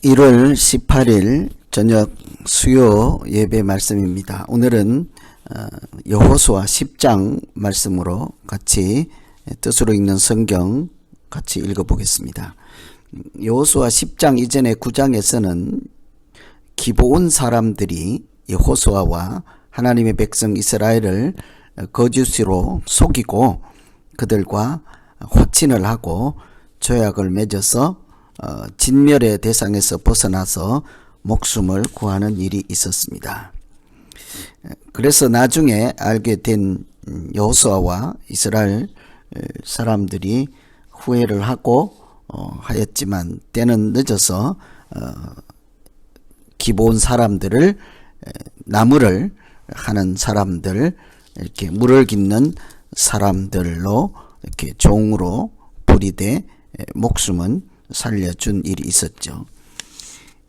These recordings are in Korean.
1월 18일 저녁 수요 예배 말씀입니다. 오늘은 여호수아 10장 말씀으로 같이 뜻으로 읽는 성경 같이 읽어보겠습니다. 여호수아 10장 이전의 9장에서는 기브온 사람들이 여호수아와 하나님의 백성 이스라엘을 거짓으로 속이고 그들과 화친을 하고 조약을 맺어서 진멸의 대상에서 벗어나서 목숨을 구하는 일이 있었습니다. 그래서 나중에 알게 된 여호수아와 이스라엘 사람들이 후회를 하고 하였지만 때는 늦어서 기브온 사람들을 나무를 하는 사람들, 이렇게 물을 깃는 사람들로 이렇게 종으로 부리되 목숨은 살려준 일이 있었죠.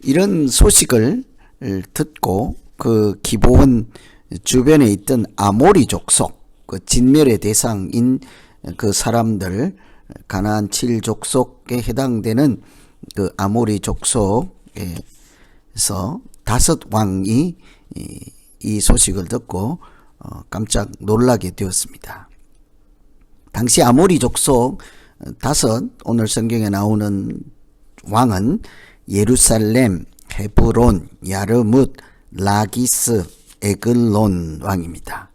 이런 소식을 듣고 그 기브온 주변에 있던 아모리 족속, 그 진멸의 대상인 그 사람들, 가나안 7족속에 해당되는 그 아모리 족속에서 5왕이 이 소식을 듣고 깜짝 놀라게 되었습니다. 당시 아모리 족속 5, 오늘 성경에 나오는 왕은 예루살렘, 헤브론, 야르뭇, 라기스, 에글론 왕입니다.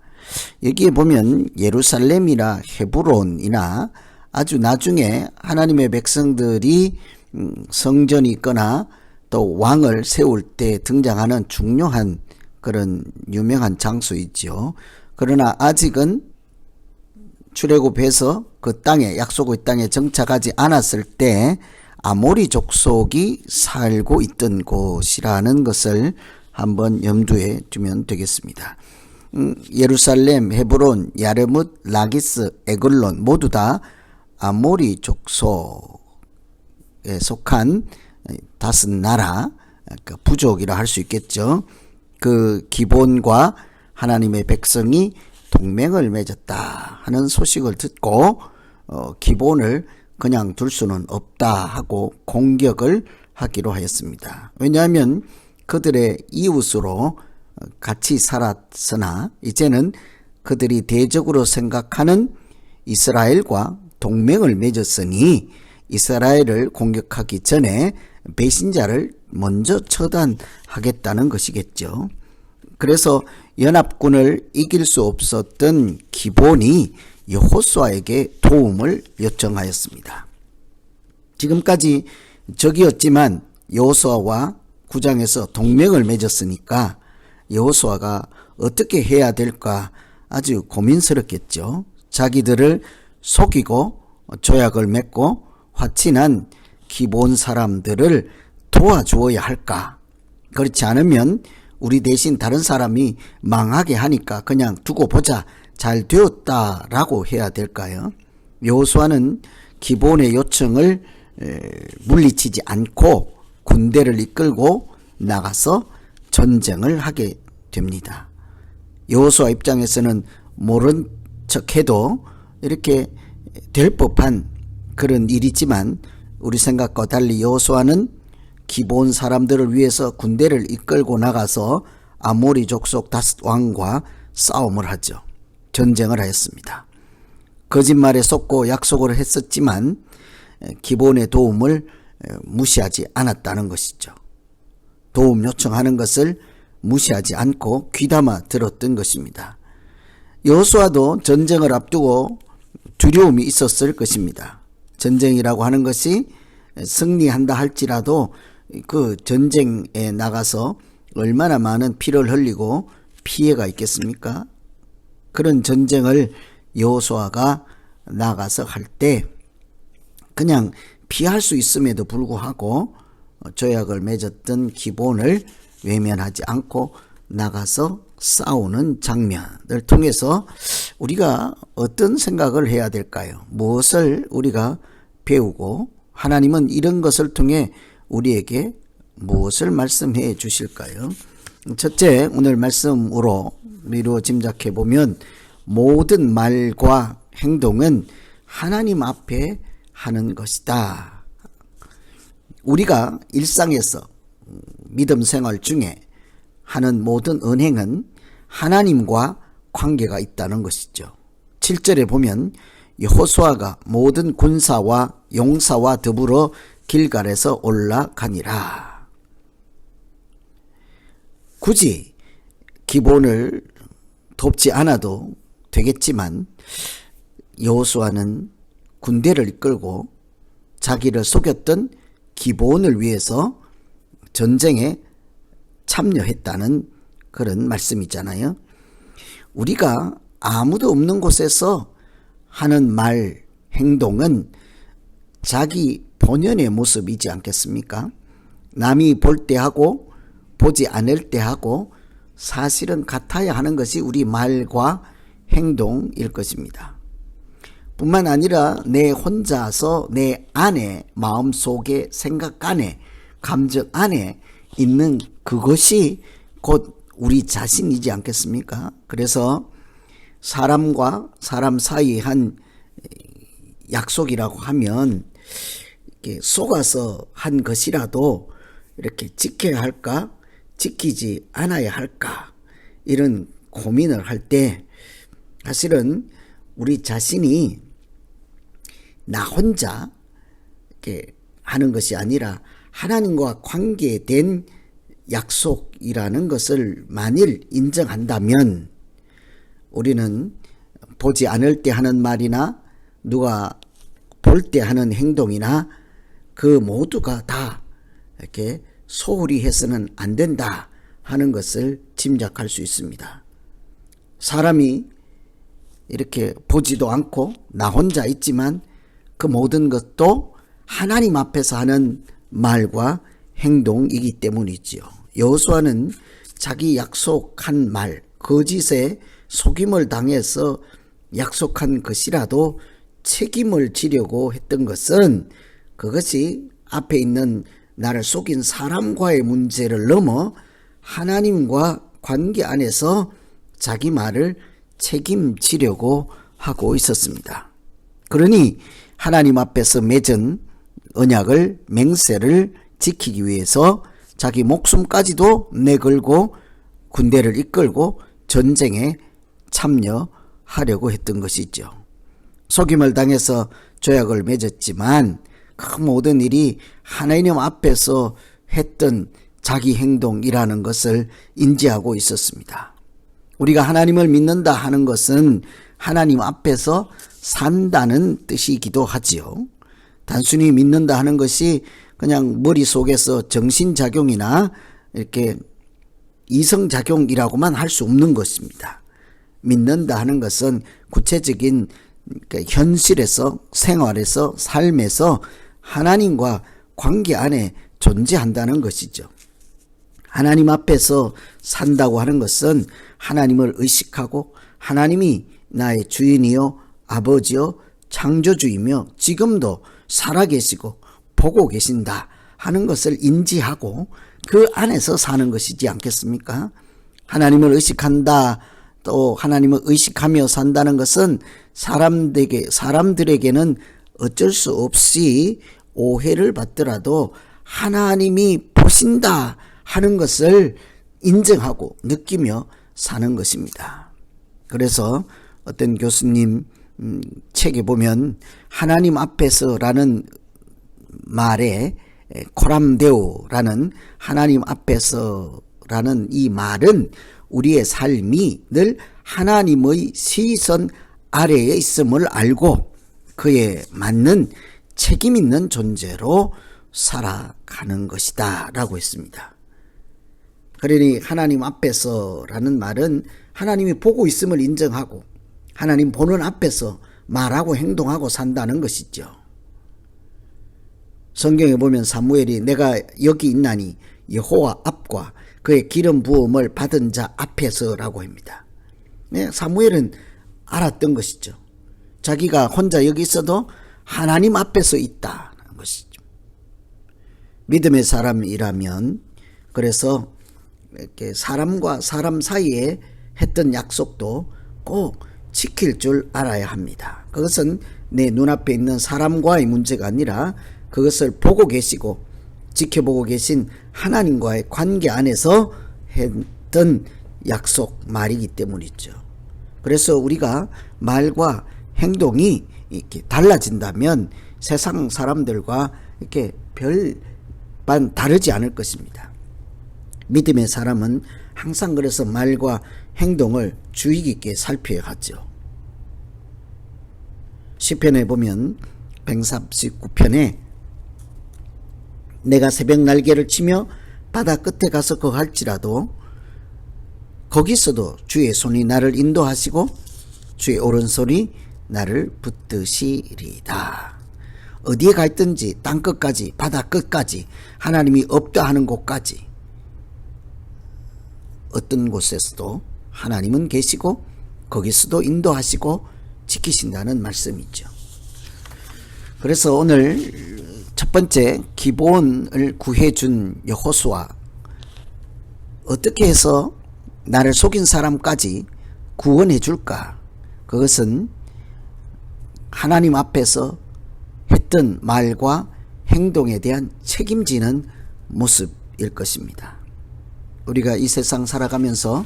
여기에 보면 예루살렘이나 헤브론이나 아주 나중에 하나님의 백성들이 성전이 있거나 또 왕을 세울 때 등장하는 중요한 그런 유명한 장소이죠. 그러나 아직은 출애굽해서 그 땅에, 약속의 땅에 정착하지 않았을 때 아모리 족속이 살고 있던 곳이라는 것을 한번 염두에 두면 되겠습니다. 예루살렘, 헤브론, 야르뭇, 라기스, 에글론 모두 다 아모리 족속에 속한 5 나라, 부족이라 할 수 있겠죠. 그 기브온과 하나님의 백성이 동맹을 맺었다 하는 소식을 듣고 기브온을 그냥 둘 수는 없다 하고 공격을 하기로 하였습니다. 왜냐하면 그들의 이웃으로 같이 살았으나 이제는 그들이 대적으로 생각하는 이스라엘과 동맹을 맺었으니 이스라엘을 공격하기 전에 배신자를 먼저 처단하겠다는 것이겠죠. 그래서 연합군을 이길 수 없었던 기브온이 여호수아에게 도움을 요청하였습니다. 지금까지 적이었지만 여호수아와 9장에서 동맹을 맺었으니까 여호수아가 어떻게 해야 될까 아주 고민스럽겠죠. 자기들을 속이고 조약을 맺고 화친한 기브온 사람들을 도와주어야 할까? 그렇지 않으면 우리 대신 다른 사람이 망하게 하니까 그냥 두고 보자, 잘 되었다라고 해야 될까요? 여호수아는 기브온의 요청을 물리치지 않고 군대를 이끌고 나가서 전쟁을 하게 됩니다. 여호수아 입장에서는 모른 척해도 이렇게 될 법한 그런 일이지만 우리 생각과 달리 여호수아는 기브온 사람들을 위해서 군대를 이끌고 나가서 아모리 족속 5왕과 싸움을 하죠. 전쟁을 하였습니다. 거짓말에 속고 약속을 했었지만 기브온의 도움을 무시하지 않았다는 것이죠. 도움 요청하는 것을 무시하지 않고 귀담아 들었던 것입니다. 여호수아도 전쟁을 앞두고 두려움이 있었을 것입니다. 전쟁이라고 하는 것이 승리한다 할지라도 그 전쟁에 나가서 얼마나 많은 피를 흘리고 피해가 있겠습니까? 그런 전쟁을 여호수아가 나가서 할 때 그냥 피할 수 있음에도 불구하고 조약을 맺었던 기브온을 외면하지 않고 나가서 싸우는 장면을 통해서 우리가 어떤 생각을 해야 될까요? 무엇을 우리가 배우고 하나님은 이런 것을 통해 우리에게 무엇을 말씀해 주실까요? 첫째, 오늘 말씀으로 미루어 짐작해 보면 모든 말과 행동은 하나님 앞에 하는 것이다. 우리가 일상에서 믿음 생활 중에 하는 모든 언행은 하나님과 관계가 있다는 것이죠. 7절에 보면 여호수아가 모든 군사와 용사와 더불어 길갈에서 올라가니라. 굳이 기본을 돕지 않아도 되겠지만 여호수아는 군대를 이끌고 자기를 속였던 기본을 위해서 전쟁에 참여했다는 그런 말씀이잖아요. 우리가 아무도 없는 곳에서 하는 말, 행동은 자기 본연의 모습이지 않겠습니까? 남이 볼 때 하고 보지 않을 때 하고 사실은 같아야 하는 것이 우리 말과 행동일 것입니다. 뿐만 아니라 내 혼자서 내 안에, 마음속에, 생각 안에, 감정 안에 있는 그것이 곧 우리 자신이지 않겠습니까? 그래서 사람과 사람 사이에 한 약속이라고 하면 이렇게 속아서 한 것이라도 이렇게 지켜야 할까, 지키지 않아야 할까, 이런 고민을 할 때 사실은 우리 자신이 나 혼자 이렇게 하는 것이 아니라 하나님과 관계된 약속이라는 것을 만일 인정한다면 우리는 보지 않을 때 하는 말이나 누가 볼 때 하는 행동이나 그 모두가 다 이렇게 소홀히 해서는 안 된다 하는 것을 짐작할 수 있습니다. 사람이 이렇게 보지도 않고 나 혼자 있지만 그 모든 것도 하나님 앞에서 하는 말과 행동이기 때문이지요. 여호수아는 자기 약속한 말, 거짓에 속임을 당해서 약속한 것이라도 책임을 지려고 했던 것은 그것이 앞에 있는 나를 속인 사람과의 문제를 넘어 하나님과 관계 안에서 자기 말을 책임지려고 하고 있었습니다. 그러니 하나님 앞에서 맺은 언약을, 맹세를 지키기 위해서 자기 목숨까지도 내걸고 군대를 이끌고 전쟁에 참여하려고 했던 것이죠. 속임을 당해서 조약을 맺었지만 그 모든 일이 하나님 앞에서 했던 자기 행동이라는 것을 인지하고 있었습니다. 우리가 하나님을 믿는다 하는 것은 하나님 앞에서 산다는 뜻이기도 하지요. 단순히 믿는다 하는 것이 그냥 머릿속에서 정신작용이나 이렇게 이성작용이라고만 할 수 없는 것입니다. 믿는다 하는 것은 구체적인 현실에서, 생활에서, 삶에서 하나님과 관계 안에 존재한다는 것이죠. 하나님 앞에서 산다고 하는 것은 하나님을 의식하고 하나님이 나의 주인이요 아버지요 창조주이며 지금도 살아계시고 보고 계신다 하는 것을 인지하고 그 안에서 사는 것이지 않겠습니까? 하나님을 의식한다, 또 하나님을 의식하며 산다는 것은 사람들에게는 어쩔 수 없이 오해를 받더라도 하나님이 보신다 하는 것을 인정하고 느끼며 사는 것입니다. 그래서 어떤 교수님 책에 보면 하나님 앞에서라는 말에 코람데오라는 하나님 앞에서라는 이 말은 우리의 삶이 늘 하나님의 시선 아래에 있음을 알고 그에 맞는 책임 있는 존재로 살아가는 것이다 라고 했습니다. 그러니 하나님 앞에서라는 말은 하나님이 보고 있음을 인정하고 하나님 보는 앞에서 말하고 행동하고 산다는 것이죠. 성경에 보면 사무엘이 내가 여기 있나니 여호와 앞과 그의 기름 부음을 받은 자 앞에서라고 합니다. 네, 사무엘은 알았던 것이죠. 자기가 혼자 여기 있어도 하나님 앞에서 있다는 것이죠. 믿음의 사람이라면 그래서 이렇게 사람과 사람 사이에 했던 약속도 꼭 지킬 줄 알아야 합니다. 그것은 내 눈앞에 있는 사람과의 문제가 아니라 그것을 보고 계시고 지켜보고 계신 하나님과의 관계 안에서 했던 약속 말이기 때문이죠. 그래서 우리가 말과 행동이 이렇게 달라진다면 세상 사람들과 이렇게 별반 다르지 않을 것입니다. 믿음의 사람은 항상 그래서 말과 행동을 주의 깊게 살펴야 하죠. 시편에 보면 139편에 내가 새벽 날개를 치며 바다 끝에 가서 거할지라도 거기서도 주의 손이 나를 인도하시고 주의 오른손이 나를 붙드시리다. 어디에 가 있든지 땅 끝까지 바다 끝까지 하나님이 없다 하는 곳까지 어떤 곳에서도 하나님은 계시고 거기서도 인도하시고 지키신다는 말씀이죠. 그래서 오늘 첫 번째 기본을 구해준 여호수아, 어떻게 해서 나를 속인 사람까지 구원해 줄까? 그것은 하나님 앞에서 했던 말과 행동에 대한 책임지는 모습일 것입니다. 우리가 이 세상 살아가면서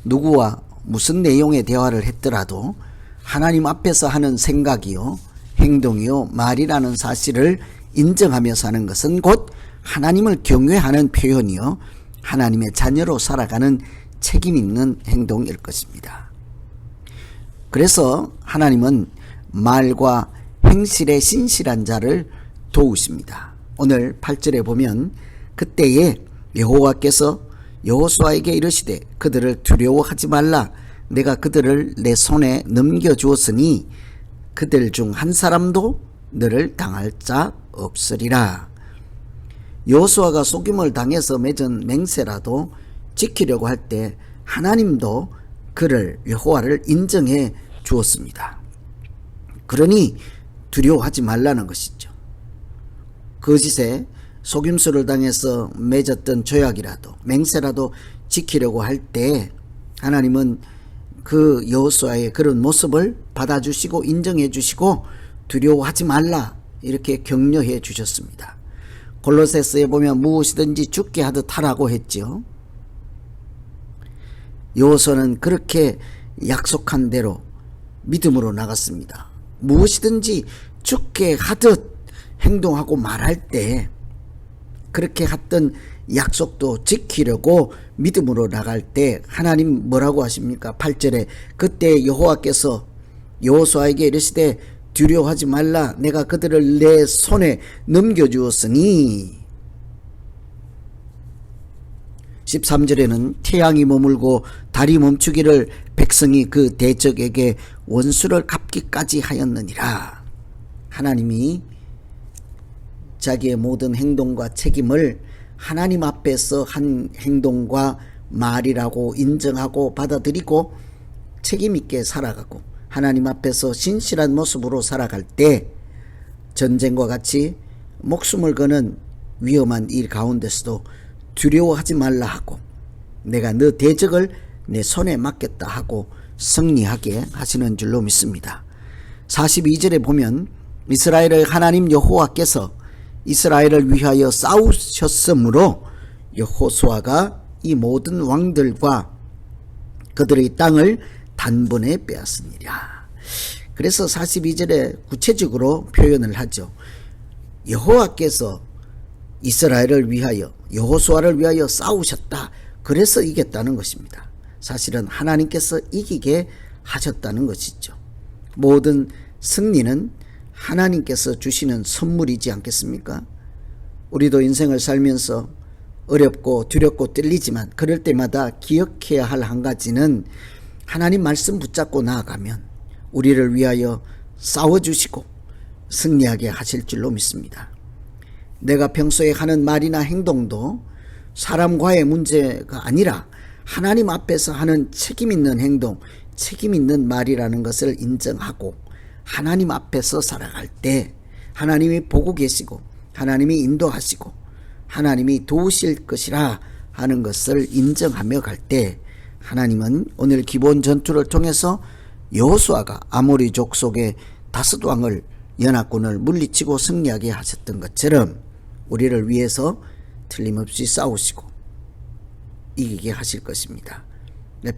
누구와 무슨 내용의 대화를 했더라도 하나님 앞에서 하는 생각이요, 행동이요, 말이라는 사실을 인정하며 사는 것은 곧 하나님을 경외하는 표현이요, 하나님의 자녀로 살아가는 책임 있는 행동일 것입니다. 그래서 하나님은 말과 행실에 신실한 자를 도우십니다. 오늘 8절에 보면 그때에 여호와께서 여호수아에게 이르시되 그들을 두려워하지 말라. 내가 그들을 내 손에 넘겨주었으니 그들 중 한 사람도 너를 당할 자 없으리라. 여호수아가 속임을 당해서 맺은 맹세라도 지키려고 할 때 하나님도 그를 여호와를 인정해 주었습니다. 그러니 두려워하지 말라는 것이죠. 거짓에 속임수를 당해서 맺었던 조약이라도 맹세라도 지키려고 할 때 하나님은 그 여호수아의 그런 모습을 받아주시고 인정해 주시고 두려워하지 말라 이렇게 격려해 주셨습니다. 골로새서에 보면 무엇이든지 죽게 하듯 하라고 했죠. 여호수아는 그렇게 약속한 대로 믿음으로 나갔습니다. 무엇이든지 죽게 하듯 행동하고 말할 때 그렇게 했던 약속도 지키려고 믿음으로 나갈 때 하나님 뭐라고 하십니까? 8절에 그때 여호와께서 여호수아에게 이르시되 두려워하지 말라. 내가 그들을 내 손에 넘겨주었으니. 13절에는 태양이 머물고 달이 멈추기를 백성이 그 대적에게 원수를 갚기까지 하였느니라. 하나님이 자기의 모든 행동과 책임을 하나님 앞에서 한 행동과 말이라고 인정하고 받아들이고 책임있게 살아가고 하나님 앞에서 신실한 모습으로 살아갈 때 전쟁과 같이 목숨을 거는 위험한 일 가운데서도 두려워하지 말라 하고 내가 너 대적을 내 손에 맡겼다 하고 승리하게 하시는 줄로 믿습니다. 42절에 보면 이스라엘의 하나님 여호와께서 이스라엘을 위하여 싸우셨으므로 여호수아가 이 모든 왕들과 그들의 땅을 단번에 빼앗으니라. 그래서 42절에 구체적으로 표현을 하죠. 여호와께서 이스라엘을 위하여 여호수아를 위하여 싸우셨다. 그래서 이겼다는 것입니다. 사실은 하나님께서 이기게 하셨다는 것이죠. 모든 승리는 하나님께서 주시는 선물이지 않겠습니까? 우리도 인생을 살면서 어렵고 두렵고 떨리지만 그럴 때마다 기억해야 할 한 가지는 하나님 말씀 붙잡고 나아가면 우리를 위하여 싸워주시고 승리하게 하실 줄로 믿습니다. 내가 평소에 하는 말이나 행동도 사람과의 문제가 아니라 하나님 앞에서 하는 책임 있는 행동, 책임 있는 말이라는 것을 인정하고 하나님 앞에서 살아갈 때 하나님이 보고 계시고 하나님이 인도하시고 하나님이 도우실 것이라 하는 것을 인정하며 갈 때 하나님은 오늘 기본 전투를 통해서 여호수아가 아모리 족속의 다섯 왕을 연합군을 물리치고 승리하게 하셨던 것처럼 우리를 위해서 틀림없이 싸우시고 이기게 하실 것입니다.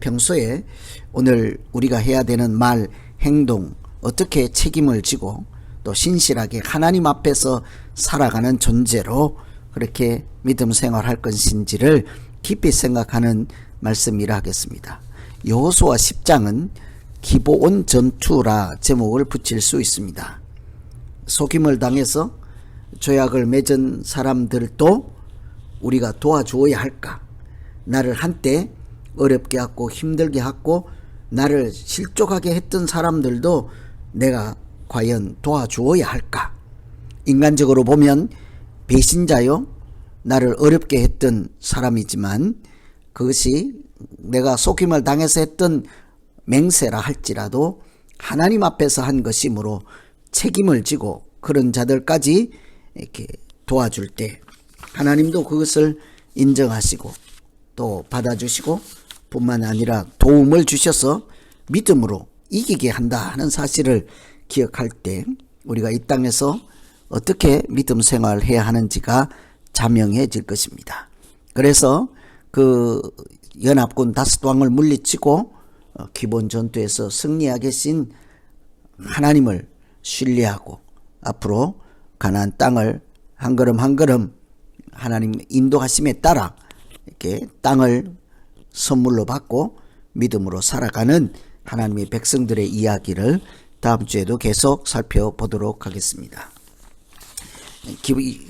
평소에 오늘 우리가 해야 되는 말, 행동, 어떻게 책임을 지고 또 신실하게 하나님 앞에서 살아가는 존재로 그렇게 믿음 생활할 것인지를 깊이 생각하는 말씀이라 하겠습니다. 여호수아 10장은 기브온 전투라 제목을 붙일 수 있습니다. 속임을 당해서 조약을 맺은 사람들도 우리가 도와주어야 할까? 나를 한때 어렵게 하고 힘들게 하고 나를 실족하게 했던 사람들도 내가 과연 도와주어야 할까? 인간적으로 보면 배신자요, 나를 어렵게 했던 사람이지만 그것이 내가 속임을 당해서 했던 맹세라 할지라도 하나님 앞에서 한 것이므로 책임을 지고 그런 자들까지 이렇게 도와줄 때 하나님도 그것을 인정하시고 또 받아주시고 뿐만 아니라 도움을 주셔서 믿음으로 이기게 한다 하는 사실을 기억할 때 우리가 이 땅에서 어떻게 믿음 생활을 해야 하는지가 자명해질 것입니다. 그래서 그 연합군 다섯왕을 물리치고 기본 전투에서 승리하게 신 하나님을 신뢰하고 앞으로 가나안 땅을 한 걸음 한 걸음 하나님 인도하심에 따라 이렇게 땅을 선물로 받고 믿음으로 살아가는 하나님의 백성들의 이야기를 다음 주에도 계속 살펴보도록 하겠습니다.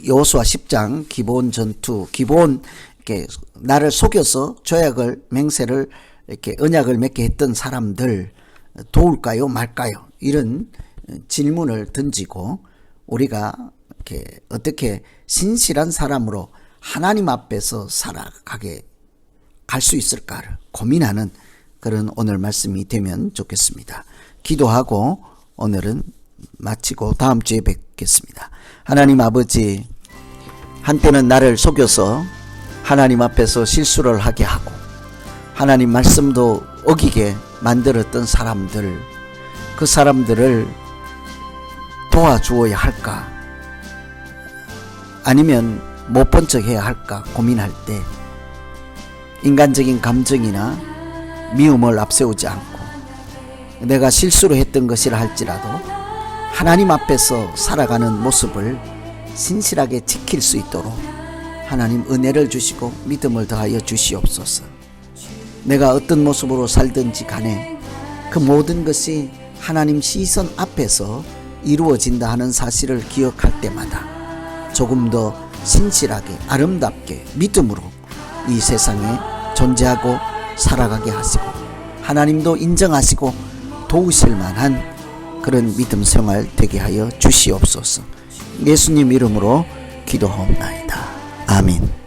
여호수아 10장 기본 전투, 기본 이렇게 나를 속여서 조약을 맹세를 이렇게 언약을 맺게 했던 사람들 도울까요 말까요? 이런 질문을 던지고 우리가 이렇게 어떻게 신실한 사람으로 하나님 앞에서 살아가게 갈 수 있을까를 고민하는 그런 오늘 말씀이 되면 좋겠습니다. 기도하고 오늘은 마치고 다음 주에 뵙겠습니다. 하나님 아버지, 한때는 나를 속여서 하나님 앞에서 실수를 하게 하고 하나님 말씀도 어기게 만들었던 사람들, 그 사람들을 도와주어야 할까? 아니면 못 본 척 해야 할까 고민할 때 인간적인 감정이나 미움을 앞세우지 않고 내가 실수로 했던 것이라 할지라도 하나님 앞에서 살아가는 모습을 신실하게 지킬 수 있도록 하나님 은혜를 주시고 믿음을 더하여 주시옵소서. 내가 어떤 모습으로 살든지 간에 그 모든 것이 하나님 시선 앞에서 이루어진다 하는 사실을 기억할 때마다 조금 더 신실하게 아름답게 믿음으로 이 세상에 존재하고 살아가게 하시고 하나님도 인정하시고 도우실 만한 그런 믿음 생활 되게 하여 주시옵소서. 예수님 이름으로 기도하옵나이다. 아멘.